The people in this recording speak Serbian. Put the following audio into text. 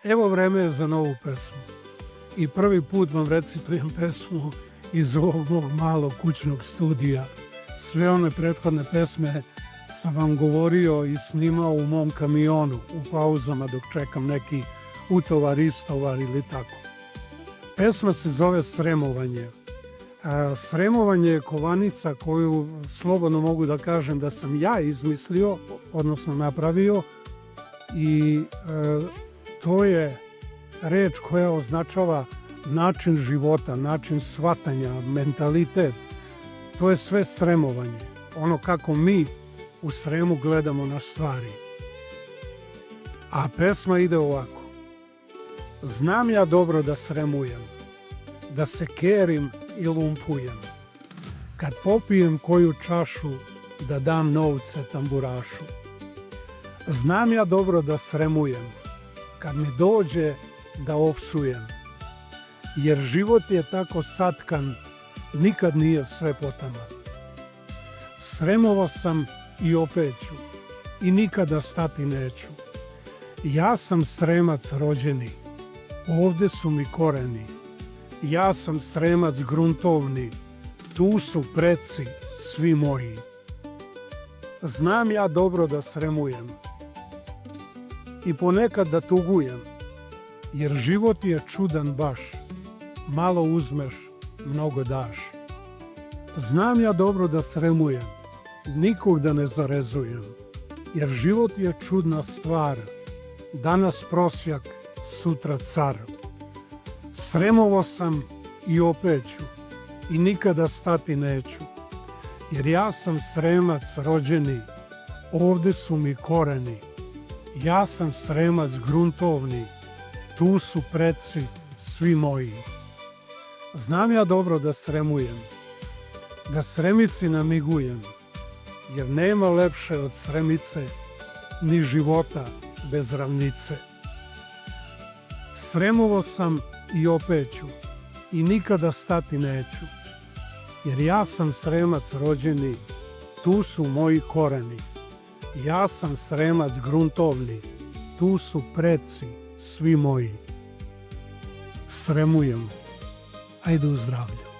Evo vreme je za novu pesmu. I prvi put vam recitujem pesmu iz ovog mog malog kućnog studija. Sve one prethodne pesme sam vam govorio i snimao u mom kamionu, u pauzama dok čekam neki utovar, istovar ili tako. Pesma se zove Sremovanje. Sremovanje je kovanica koju slobodno mogu da kažem da sam ja izmislio, odnosno napravio, i to je reč koja označava način života, način shvatanja, mentalitet. To je sve sremovanje, ono kako mi u Sremu gledamo na stvari. A pesma ide ovako. Znam ja dobro da sremujem, da se kerim i lumpujem. Kad popijem koju čašu, da dam novce tamburašu. Znam ja dobro da sremujem, kad mi dođe da ofsujem. Jer život je tako satkan, nikad nije sve potaman. Sremovao sam i opet ću, i nikada stati neću. Ja sam Sremac rođeni, ovde su mi koreni. Ja sam Sremac gruntovni, tu su preci svi moji. Znam ja dobro da sremujem i ponekad da tugujem, jer život je čudan baš, malo uzmeš, mnogo daš. Znam ja dobro da sremujem, nikog da ne zarezujem, jer život je čudna stvar, danas prosjak, sutra car. Sremovao sam i opet ću, i nikada stati neću, jer ja sam Sremac rođeni, ovde su mi koreni. Ja sam Sremac gruntovni, tu su preci svi moji. Znam ja dobro da sremujem, da Sremici namigujem, jer nema lepše od Sremice, ni života bez ravnice. Sremovao sam i opet ću, i nikada stati neću, jer ja sam Sremac rođeni, tu su moji koreni. Ja sam Sremac gruntovni, tu su preci svi moji. Sremujemo. Ajde u zdravlje.